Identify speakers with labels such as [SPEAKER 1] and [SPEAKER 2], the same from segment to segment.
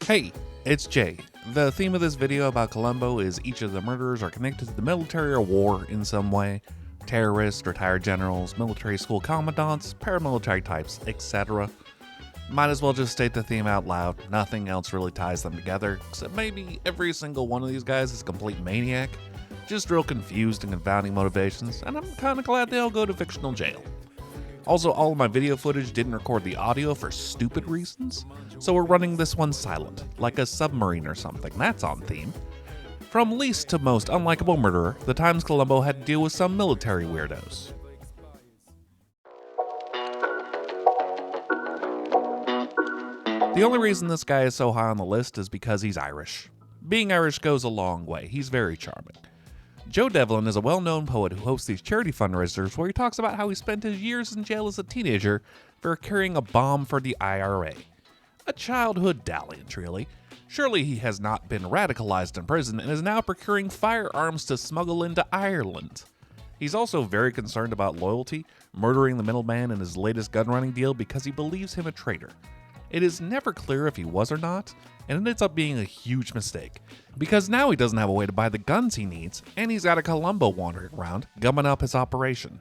[SPEAKER 1] Hey, it's Jay. The theme of this video about Columbo is each of the murderers are connected to the military or war in some way. Terrorists, retired generals, military school commandants, paramilitary types, etc. Might as well just state the theme out loud. Nothing else really ties them together, except maybe every single one of these guys is a complete maniac. Just real confused and confounding motivations, and I'm kinda glad they all go to fictional jail. Also, all of my video footage didn't record the audio for stupid reasons, so we're running this one silent, like a submarine or something. That's on theme. From least to most unlikable murderer, the times Columbo had to deal with some military weirdos. The only reason this guy is so high on the list is because he's Irish. Being Irish goes a long way. He's very charming. Joe Devlin is a well-known poet who hosts these charity fundraisers where he talks about how he spent his years in jail as a teenager for carrying a bomb for the IRA. A childhood dalliance, really. Surely he has not been radicalized in prison and is now procuring firearms to smuggle into Ireland. He's also very concerned about loyalty, murdering the middleman in his latest gun-running deal because he believes him a traitor. It is never clear if he was or not, and it ends up being a huge mistake, because now he doesn't have a way to buy the guns he needs, and he's got a Columbo wandering around, gumming up his operation.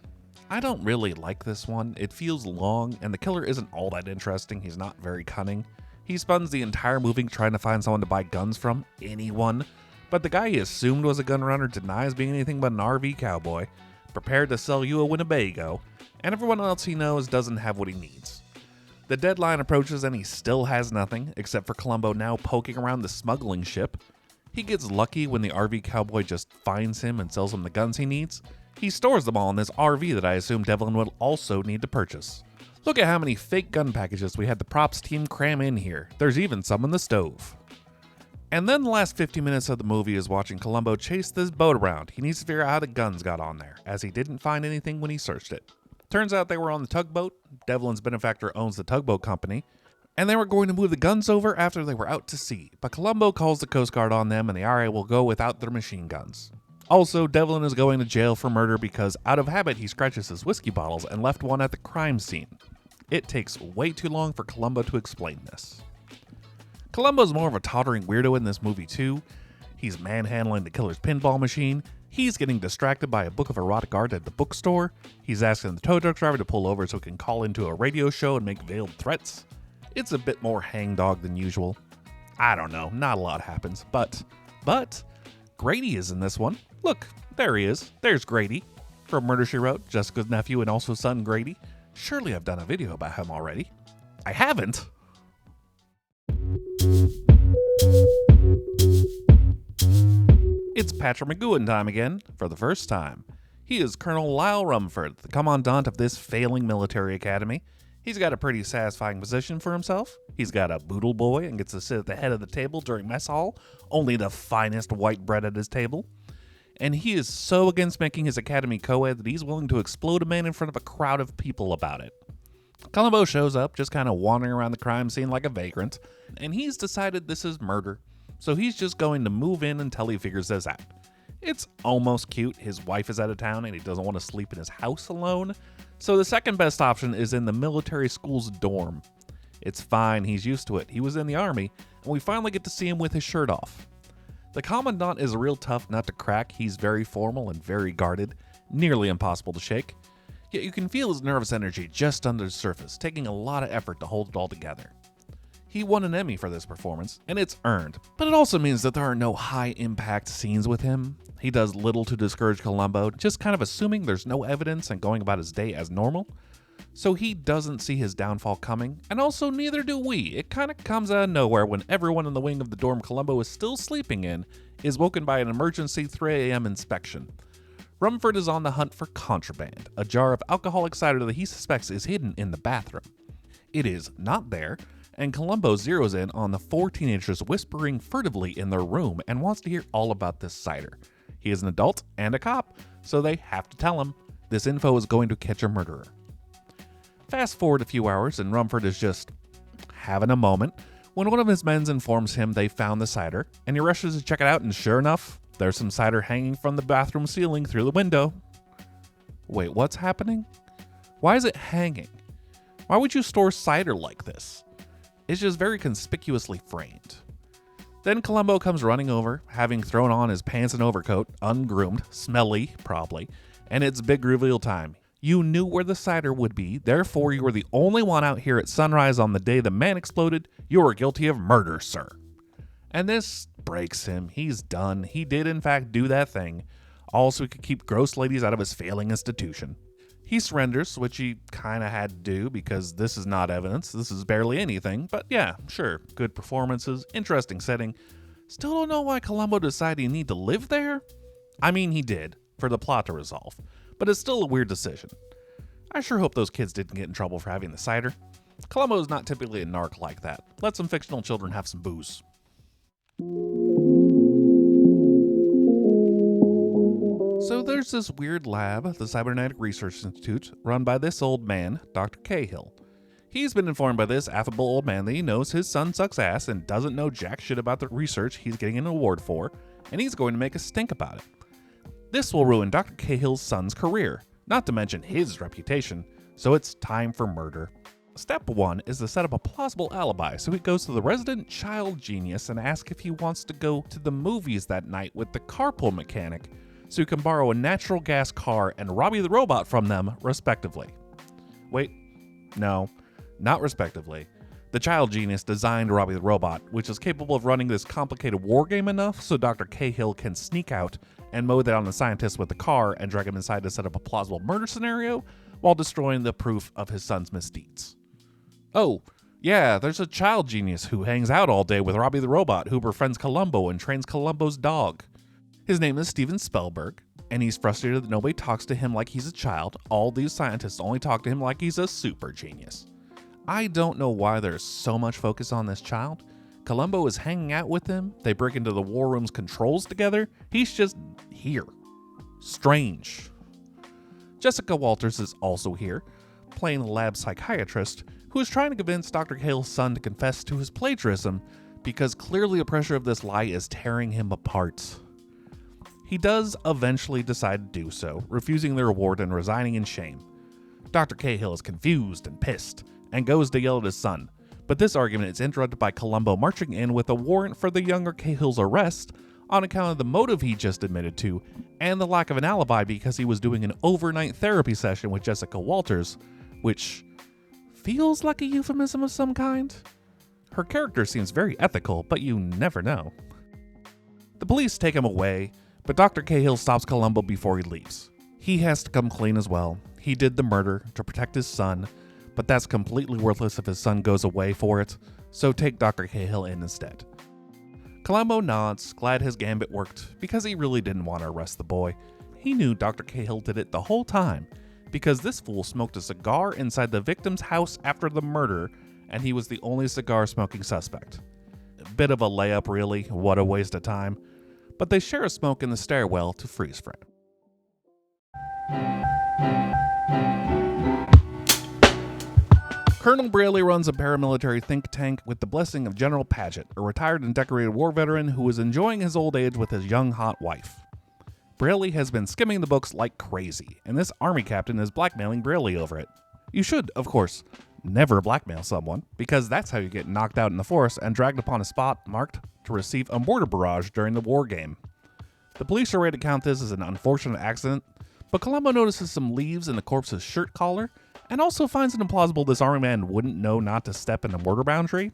[SPEAKER 1] I don't really like this one. It feels long, and the killer isn't all that interesting. He's not very cunning. He spends the entire movie trying to find someone to buy guns from, anyone, but the guy he assumed was a gun runner denies being anything but an RV cowboy, prepared to sell you a Winnebago, and everyone else he knows doesn't have what he needs. The deadline approaches and he still has nothing, except for Columbo now poking around the smuggling ship. He gets lucky when the RV cowboy just finds him and sells him the guns he needs. He stores them all in this RV that I assume Devlin will also need to purchase. Look at how many fake gun packages we had the props team cram in here. There's even some in the stove. And then the last 50 minutes of the movie is watching Columbo chase this boat around. He needs to figure out how the guns got on there, as he didn't find anything when he searched it. Turns out they were on the tugboat. Devlin's benefactor owns the tugboat company, and they were going to move the guns over after they were out to sea, but Columbo calls the Coast Guard on them and the IRA will go without their machine guns. Also, Devlin is going to jail for murder because out of habit he scratches his whiskey bottles and left one at the crime scene. It takes way too long for Columbo to explain this. Columbo's more of a tottering weirdo in this movie too. He's manhandling the killer's pinball machine. He's getting distracted by a book of erotic art at the bookstore. He's asking the tow truck driver to pull over so he can call into a radio show and make veiled threats. It's a bit more hangdog than usual. I don't know, not a lot happens, but Grady is in this one. Look, there he is. There's Grady. From Murder, She Wrote, Jessica's nephew and also son Grady. Surely I've done a video about him already. I haven't. It's Patrick McGowan time again, for the first time. He is Colonel Lyle Rumford, the commandant of this failing military academy. He's got a pretty satisfying position for himself. He's got a boodle boy and gets to sit at the head of the table during mess hall, only the finest white bread at his table. And he is so against making his academy co-ed that he's willing to explode a man in front of a crowd of people about it. Columbo shows up, just kind of wandering around the crime scene like a vagrant, and he's decided this is murder. So he's just going to move in until he figures this out. It's almost cute. His wife is out of town and he doesn't want to sleep in his house alone. So the second best option is in the military school's dorm. It's fine, he's used to it. He was in the army, and we finally get to see him with his shirt off. The commandant is a real tough nut to crack. He's very formal and very guarded, nearly impossible to shake. Yet you can feel his nervous energy just under the surface, taking a lot of effort to hold it all together. He won an Emmy for this performance, and it's earned, but it also means that there are no high-impact scenes with him. He does little to discourage Columbo, just kind of assuming there's no evidence and going about his day as normal. So he doesn't see his downfall coming, and also neither do we. It kind of comes out of nowhere when everyone in the wing of the dorm Columbo is still sleeping in is woken by an emergency 3 a.m. inspection. Rumford is on the hunt for contraband, a jar of alcoholic cider that he suspects is hidden in the bathroom. It is not there, and Columbo zeroes in on the 4 teenagers whispering furtively in their room and wants to hear all about this cider. He is an adult and a cop, so they have to tell him. This info is going to catch a murderer. Fast forward a few hours and Rumford is just having a moment when one of his men informs him they found the cider, and he rushes to check it out, and sure enough, there's some cider hanging from the bathroom ceiling through the window. Wait, what's happening? Why is it hanging? Why would you store cider like this? It's just very conspicuously framed. Then Columbo comes running over, having thrown on his pants and overcoat, ungroomed, smelly, probably, and it's big reveal time. You knew where the cider would be, therefore you were the only one out here at sunrise on the day the man exploded. You are guilty of murder, sir. And this breaks him. He's done. He did in fact do that thing, all so he could keep gross ladies out of his failing institution. He surrenders, which he kinda had to do because this is not evidence. This is barely anything, but yeah, sure. Good performances, interesting setting. Still don't know why Columbo decided he needed to live there? I mean, he did, for the plot to resolve, but it's still a weird decision. I sure hope those kids didn't get in trouble for having the cider. Columbo is not typically a narc like that. Let some fictional children have some booze. So there's this weird lab, the Cybernetic Research Institute, run by this old man, Dr. Cahill. He's been informed by this affable old man that he knows his son sucks ass and doesn't know jack shit about the research he's getting an award for, and he's going to make a stink about it. This will ruin Dr. Cahill's son's career, not to mention his reputation, so it's time for murder. Step 1 is to set up a plausible alibi, so he goes to the resident child genius and asks if he wants to go to the movies that night with the carpool mechanic, so he can borrow a natural gas car and Robbie the Robot from them, respectively. Wait, no, not respectively. The child genius designed Robbie the Robot, which is capable of running this complicated war game enough so Dr. Cahill can sneak out and mow down the scientist with the car and drag him inside to set up a plausible murder scenario while destroying the proof of his son's misdeeds. Oh, yeah, there's a child genius who hangs out all day with Robbie the Robot who befriends Columbo and trains Columbo's dog. His name is Steven Spielberg, and he's frustrated that nobody talks to him like he's a child. All these scientists only talk to him like he's a super genius. I don't know why there's so much focus on this child. Columbo is hanging out with him, they break into the war room's controls together, he's just here. Strange. Jessica Walters is also here, playing the lab psychiatrist, who is trying to convince Dr. Cahill's son to confess to his plagiarism, because clearly the pressure of this lie is tearing him apart. He does eventually decide to do so, refusing the reward and resigning in shame. Dr. Cahill is confused and pissed, and goes to yell at his son, but this argument is interrupted by Columbo marching in with a warrant for the younger Cahill's arrest on account of the motive he just admitted to, and the lack of an alibi because he was doing an overnight therapy session with Jessica Walters, which feels like a euphemism of some kind. Her character seems very ethical, but you never know. The police take him away, but Dr. Cahill stops Columbo before he leaves. He has to come clean as well. He did the murder to protect his son, but that's completely worthless if his son goes away for it, so take Dr. Cahill in instead. Columbo nods, glad his gambit worked, because he really didn't want to arrest the boy. He knew Dr. Cahill did it the whole time, because this fool smoked a cigar inside the victim's house after the murder, and he was the only cigar-smoking suspect. A bit of a layup, really. What a waste of time. But they share a smoke in the stairwell to freeze frame. Colonel Braley runs a paramilitary think tank with the blessing of General Paget, a retired and decorated war veteran who is enjoying his old age with his young hot wife. Braley has been skimming the books like crazy, and this army captain is blackmailing Braley over it. You should, of course, never blackmail someone, because that's how you get knocked out in the forest and dragged upon a spot marked to receive a mortar barrage during the war game. The police are ready to count this as an unfortunate accident, but Columbo notices some leaves in the corpse's shirt collar, and also finds it implausible this army man wouldn't know not to step in a mortar boundary.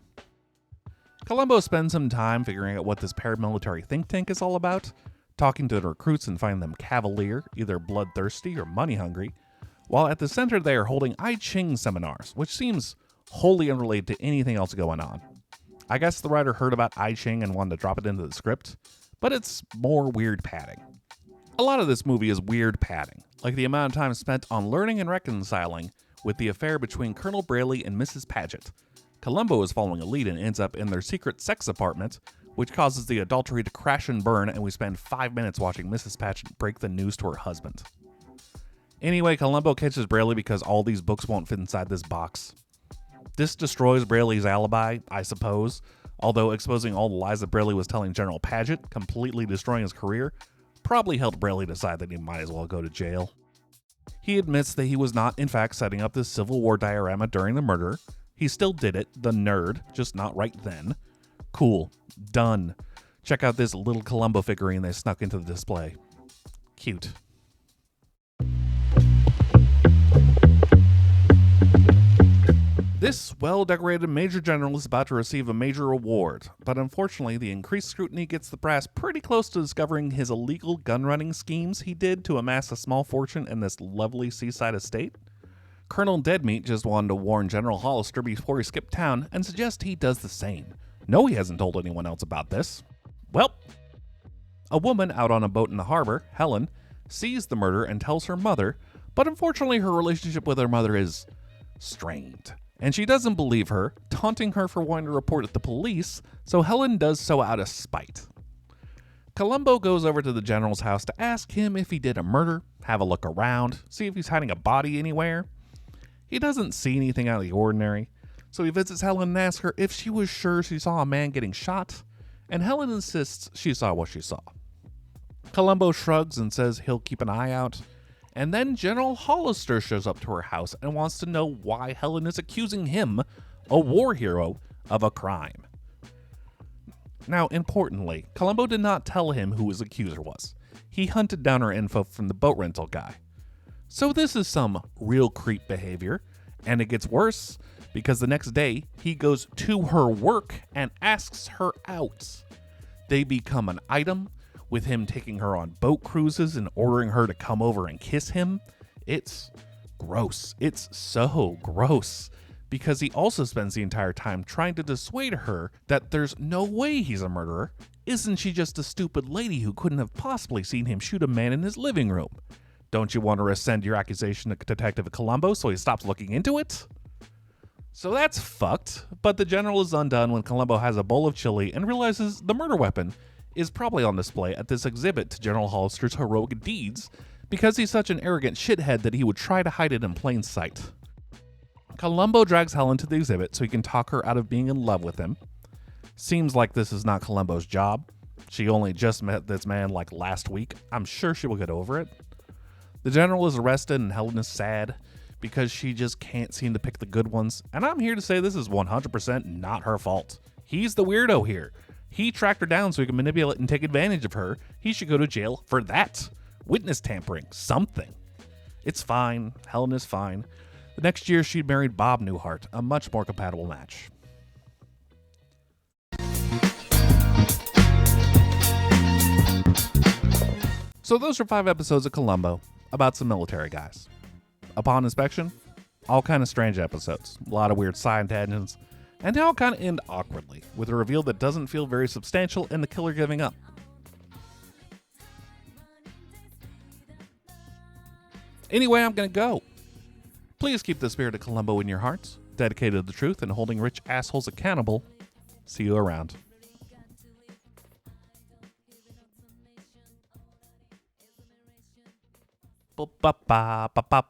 [SPEAKER 1] Columbo spends some time figuring out what this paramilitary think tank is all about, talking to the recruits and finding them cavalier, either bloodthirsty or money-hungry, while at the center they are holding I Ching seminars, which seems wholly unrelated to anything else going on. I guess the writer heard about I Ching and wanted to drop it into the script, but it's more weird padding. A lot of this movie is weird padding, like the amount of time spent on learning and reconciling with the affair between Colonel Braley and Mrs. Paget. Columbo is following a lead and ends up in their secret sex apartment, which causes the adultery to crash and burn, and we spend 5 minutes watching Mrs. Paget break the news to her husband. Anyway, Columbo catches Braley because all these books won't fit inside this box. This destroys Braley's alibi, I suppose, although exposing all the lies that Braley was telling General Paget, completely destroying his career, probably helped Braley decide that he might as well go to jail. He admits that he was not, in fact, setting up this Civil War diorama during the murder. He still did it, the nerd, just not right then. Cool. Done. Check out this little Columbo figurine they snuck into the display. Cute. This well-decorated Major General is about to receive a major award, but unfortunately the increased scrutiny gets the brass pretty close to discovering his illegal gun-running schemes he did to amass a small fortune in this lovely seaside estate. Colonel Deadmeat just wanted to warn General Hollister before he skipped town and suggest he does the same. No, he hasn't told anyone else about this. Well, a woman out on a boat in the harbor, Helen, sees the murder and tells her mother, but unfortunately her relationship with her mother is strained. And she doesn't believe her, taunting her for wanting to report at the police, so Helen does so out of spite. Columbo goes over to the general's house to ask him if he did a murder, have a look around, see if he's hiding a body anywhere. He doesn't see anything out of the ordinary, so he visits Helen and asks her if she was sure she saw a man getting shot, and Helen insists she saw what she saw. Columbo shrugs and says he'll keep an eye out, and then General Hollister shows up to her house and wants to know why Helen is accusing him, a war hero, of a crime. Now, importantly, Columbo did not tell him who his accuser was. He hunted down her info from the boat rental guy. So this is some real creep behavior, and it gets worse because the next day he goes to her work and asks her out. They become an item, with him taking her on boat cruises and ordering her to come over and kiss him. It's gross. It's so gross. Because he also spends the entire time trying to dissuade her that there's no way he's a murderer. Isn't she just a stupid lady who couldn't have possibly seen him shoot a man in his living room? Don't you want to rescind your accusation to Detective Columbo so he stops looking into it? So that's fucked, but the general is undone when Columbo has a bowl of chili and realizes the murder weapon is probably on display at this exhibit to General Hollister's heroic deeds because he's such an arrogant shithead that he would try to hide it in plain sight. Columbo drags Helen to the exhibit so he can talk her out of being in love with him. Seems like this is not Columbo's job. She only just met this man like last week. I'm sure she will get over it. The general is arrested and Helen is sad because she just can't seem to pick the good ones. And I'm here to say this is 100% not her fault. He's the weirdo here. He tracked her down so he could manipulate and take advantage of her. He should go to jail for that. Witness tampering, something. It's fine. Helen is fine. The next year, she married Bob Newhart, a much more compatible match. So those are 5 episodes of Columbo, about some military guys. Upon inspection, all kind of strange episodes. A lot of weird side tangents. And they all kind of end awkwardly, with a reveal that doesn't feel very substantial and the killer giving up. Anyway, I'm gonna go. Please keep the spirit of Columbo in your hearts, dedicated to the truth and holding rich assholes accountable. See you around. Ba ba ba ba ba.